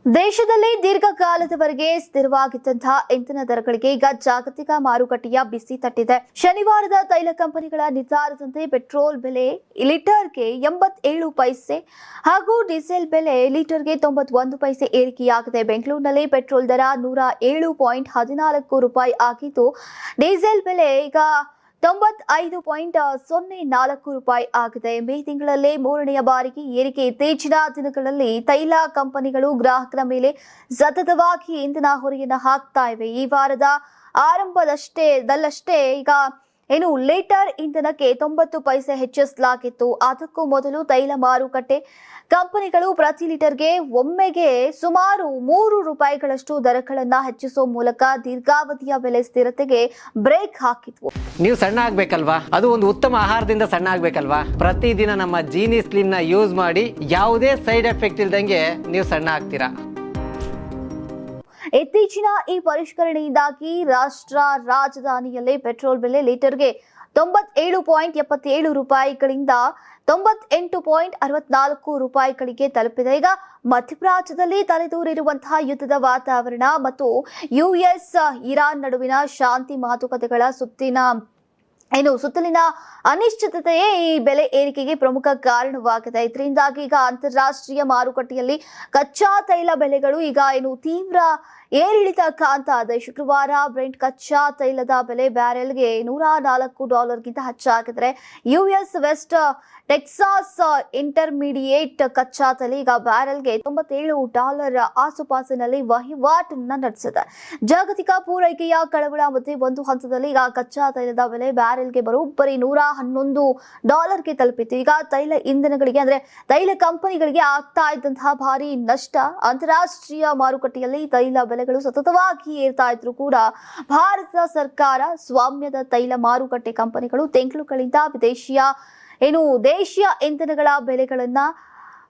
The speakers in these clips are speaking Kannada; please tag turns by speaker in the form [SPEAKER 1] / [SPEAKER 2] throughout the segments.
[SPEAKER 1] ದೇಶದಲ್ಲಿ ದೀರ್ಘಕಾಲದವರೆಗೆ ಸ್ಥಿರವಾಗಿದ್ದಂತಹ ಇಂಧನ ದರಗಳಿಗೆ ಈಗ ಜಾಗತಿಕ ಮಾರುಕಟ್ಟೆಯ ಬಿಸಿ ತಟ್ಟಿದೆ. ಶನಿವಾರದ ತೈಲ ಕಂಪನಿಗಳ ನಿರ್ಧಾರದಂತೆ ಪೆಟ್ರೋಲ್ ಬೆಲೆ ಲೀಟರ್ಗೆ 87 ಪೈಸೆ ಹಾಗೂ ಡೀಸೆಲ್ ಬೆಲೆ ಲೀಟರ್ಗೆ 91 ಪೈಸೆ ಏರಿಕೆಯಾಗಿದೆ. ಬೆಂಗಳೂರಿನಲ್ಲಿ ಪೆಟ್ರೋಲ್ ದರ 107.14 ರೂಪಾಯಿ ಆಗಿದ್ದು, ಡೀಸೆಲ್ ಬೆಲೆ ಈಗ 95.04 ರೂಪಾಯಿ ಆಗಿದೆ. ಮೇ ತಿಂಗಳಲ್ಲಿ ಮೂರನೆಯ ಬಾರಿಗೆ ಏರಿಕೆ. ಇತ್ತೀಚಿನ ದಿನಗಳಲ್ಲಿ ತೈಲ ಕಂಪನಿಗಳು ಗ್ರಾಹಕರ ಮೇಲೆ ಸತತವಾಗಿ ಇಂಧನ ಹೊರೆಯನ್ನು ಹಾಕ್ತಾ ಇವೆ. ಈ ವಾರದ ಆರಂಭದಲ್ಲಷ್ಟೇ ಈಗ ಲೀಟರ್ ಇಂಧನಕ್ಕೆ 90 ಪೈಸೆ ಹೆಚ್ಚಿಸಲಾಗಿತ್ತು. ಅದಕ್ಕೂ ಮೊದಲು ತೈಲ ಮಾರುಕಟ್ಟೆ ಕಂಪನಿಗಳು ಪ್ರತಿ ಲೀಟರ್ಗೆ ಒಮ್ಮೆಗೆ ಸುಮಾರು 3 ರೂಪಾಯಿಗಳಷ್ಟು ದರಗಳನ್ನು ಹೆಚ್ಚಿಸುವ ಮೂಲಕ ದೀರ್ಘಾವಧಿಯ ಬೆಲೆ ಸ್ಥಿರತೆಗೆ ಬ್ರೇಕ್ ಹಾಕಿದ್ವು.
[SPEAKER 2] ನೀವು ಸಣ್ಣ ಆಗ್ಬೇಕಲ್ವಾ? ಅದು ಒಂದು ಉತ್ತಮ ಆಹಾರದಿಂದ ಸಣ್ಣ ಆಗ್ಬೇಕಲ್ವಾ? ಪ್ರತಿದಿನ ನಮ್ಮ ಜೀನಿ ಸ್ಲಿಮ್ ನ ಯೂಸ್ ಮಾಡಿ ಯಾವುದೇ ಸೈಡ್ ಎಫೆಕ್ಟ್ ಇಲ್ದಂಗೆ ನೀವು ಸಣ್ಣ ಆಗ್ತೀರಾ.
[SPEAKER 1] ಇತ್ತೀಚಿನ ಈ ಪರಿಷ್ಕರಣೆಯಿಂದಾಗಿ ರಾಷ್ಟ್ರ ರಾಜಧಾನಿಯಲ್ಲಿ ಪೆಟ್ರೋಲ್ ಬೆಲೆ ಲೀಟರ್ಗೆ 97.77 ರೂಪಾಯಿಗಳಿಂದ 98.64 ರೂಪಾಯಿಗಳಿಗೆ ತಲುಪಿದೆ. ಈಗ ಮಧ್ಯಪ್ರಾಚ್ಯದಲ್ಲಿ ತಲೆದೂರಿರುವಂತಹ ಯುದ್ಧದ ವಾತಾವರಣ ಮತ್ತು ಯುಎಸ್ ಇರಾನ್ ನಡುವಿನ ಶಾಂತಿ ಮಾತುಕತೆಗಳ ಸುತ್ತಲಿನ ಅನಿಶ್ಚಿತತೆಯೇ ಈ ಬೆಲೆ ಏರಿಕೆಗೆ ಪ್ರಮುಖ ಕಾರಣವಾಗಿದೆ. ಇದರಿಂದಾಗಿ ಈಗ ಅಂತಾರಾಷ್ಟ್ರೀಯ ಮಾರುಕಟ್ಟೆಯಲ್ಲಿ ಕಚ್ಚಾ ತೈಲ ಬೆಲೆಗಳು ಈಗ ತೀವ್ರ ಏರಿಳಿತ ಕಾಣ್ತಾ ಇದೆ. ಶುಕ್ರವಾರ ಬ್ರೆಂಟ್ ಕಚ್ಚಾ ತೈಲದ ಬೆಲೆ ಬ್ಯಾರೆಲ್ಗೆ $104ಗಿಂತ ಹೆಚ್ಚಾಗಿದ್ರೆ ಯುಎಸ್ ವೆಸ್ಟ್ ಟೆಕ್ಸಾಸ್ ಇಂಟರ್ಮೀಡಿಯೇಟ್ ಕಚ್ಚಾ ತೈಲ ಈಗ ಬ್ಯಾರೆಲ್ಗೆ $97 ಆಸುಪಾಸಿನಲ್ಲಿ ವಹಿವಾಟನ್ನ ನಡೆಸಿದೆ. ಜಾಗತಿಕ ಪೂರೈಕೆಯ ಕಳವಳ ಮಧ್ಯೆ ಒಂದು ಹಂತದಲ್ಲಿ ಈಗ ಕಚ್ಚಾ ತೈಲದ ಬೆಲೆ ಬ್ಯಾರೆಲ್ಗೆ ಬರೋಬ್ಬರಿ $111ಗೆ ತಲುಪಿತ್ತು. ಈಗ ತೈಲ ಇಂಧನಗಳಿಗೆ ಅಂದ್ರೆ ತೈಲ ಕಂಪನಿಗಳಿಗೆ ಆಗ್ತಾ ಇದ್ದಂತಹ ಭಾರಿ ನಷ್ಟ. ಅಂತಾರಾಷ್ಟ್ರೀಯ ಮಾರುಕಟ್ಟೆಯಲ್ಲಿ ತೈಲ ಬೆಲೆಗಳು ಸತತವಾಗಿ ಏರ್ತಾ ಇದ್ರು ಕೂಡ ಭಾರತ ಸರ್ಕಾರ ಸ್ವಾಮ್ಯದ ತೈಲ ಮಾರುಕಟ್ಟೆ ಕಂಪನಿಗಳು ತಿಂಗಳುಗಳಿಂದ ದೇಶೀಯ ಇಂಧನಗಳ ಬೆಲೆಗಳನ್ನ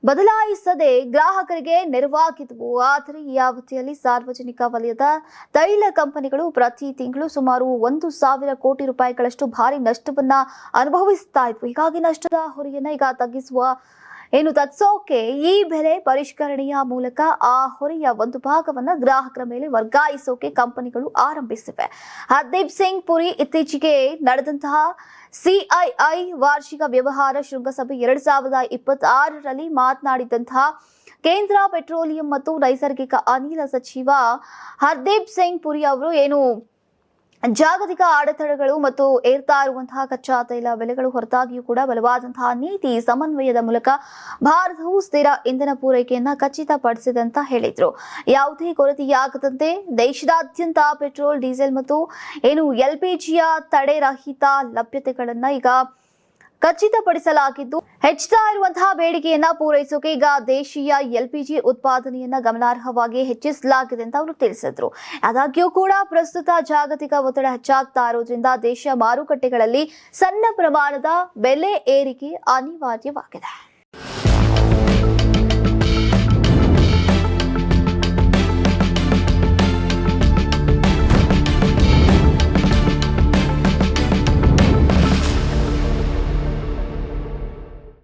[SPEAKER 1] ಬದಲಾಯಿಸದೆ ಗ್ರಾಹಕರಿಗೆ ನೆರವಾಗಿದ್ವು. ಆದರೆ ಈ ಅವಧಿಯಲ್ಲಿ ಸಾರ್ವಜನಿಕ ವಲಯದ ತೈಲ ಕಂಪನಿಗಳು ಪ್ರತಿ ತಿಂಗಳು ಸುಮಾರು 1,000 ಕೋಟಿ ರೂಪಾಯಿಗಳಷ್ಟು ಭಾರಿ ನಷ್ಟವನ್ನ ಅನುಭವಿಸ್ತಾ ಇದ್ವು. ಹೀಗಾಗಿ ನಷ್ಟದ ಹೊರೆಯನ್ನ ಈಗ ತಗ್ಗಿಸೋಕೆ ಈ ಬೆಲೆ ಪರಿಷ್ಕರಣೆಯ ಮೂಲಕ ಆ ಹೊರೆಯ ಒಂದು ಭಾಗವನ್ನ ಗ್ರಾಹಕರ ಮೇಲೆ ವರ್ಗಾಯಿಸೋಕೆ ಕಂಪನಿಗಳು ಆರಂಭಿಸಿವೆ. ಹರ್ದೀಪ್ ಸಿಂಗ್ ಪುರಿ ಇತ್ತೀಚೆಗೆ ನಡೆದಂತಹ ಸಿಐಐ ವಾರ್ಷಿಕ ವ್ಯವಹಾರ ಶೃಂಗಸಭೆ 2026ರಲ್ಲಿ ಮಾತನಾಡಿದಂತಹ ಕೇಂದ್ರ ಪೆಟ್ರೋಲಿಯಂ ಮತ್ತು ನೈಸರ್ಗಿಕ ಅನಿಲ ಸಚಿವ ಹರ್ದೀಪ್ ಸಿಂಗ್ ಪುರಿ ಅವರು ಜಾಗತಿಕ ಅಡೆತಡೆಗಳು ಮತ್ತು ಏರ್ತಾ ಇರುವಂತಹ ಕಚ್ಚಾ ತೈಲ ಬೆಲೆಗಳು ಹೊರತಾಗಿಯೂ ಕೂಡ ಬಲವಾದಂತಹ ನೀತಿ ಸಮನ್ವಯದ ಮೂಲಕ ಭಾರತವು ಸ್ಥಿರ ಇಂಧನ ಪೂರೈಕೆಯನ್ನ ಖಚಿತಪಡಿಸಿದೆ ಅಂತ ಹೇಳಿದ್ರು. ಯಾವುದೇ ಕೊರತೆಯಾಗದಂತೆ ದೇಶದಾದ್ಯಂತ ಪೆಟ್ರೋಲ್, ಡೀಸೆಲ್ ಮತ್ತು ಎಲ್ಪಿಜಿಯ ತಡೆರಹಿತ ಲಭ್ಯತೆಗಳನ್ನ ಈಗ ಖಚಿತಪಡಿಸಲಾಗಿದ್ದು, ಹೆಚ್ಚುತ್ತಾ ಇರುವಂತಹ ಬೇಡಿಕೆಯನ್ನ ಪೂರೈಸೋಕೆ ಈಗ ದೇಶೀಯ ಎಲ್ಪಿಜಿ ಉತ್ಪಾದನೆಯನ್ನ ಗಮನಾರ್ಹವಾಗಿ ಹೆಚ್ಚಿಸಲಾಗಿದೆ ಅಂತ ಅವರು ತಿಳಿಸಿದ್ರು. ಆದಾಗ್ಯೂ ಕೂಡ ಪ್ರಸ್ತುತ ಜಾಗತಿಕ ಒತ್ತಡ ಹೆಚ್ಚಾಗ್ತಾ ಇರೋದ್ರಿಂದ ದೇಶೀಯ ಮಾರುಕಟ್ಟೆಗಳಲ್ಲಿ ಸಣ್ಣ ಪ್ರಮಾಣದ ಬೆಲೆ ಏರಿಕೆ ಅನಿವಾರ್ಯವಾಗಿದೆ.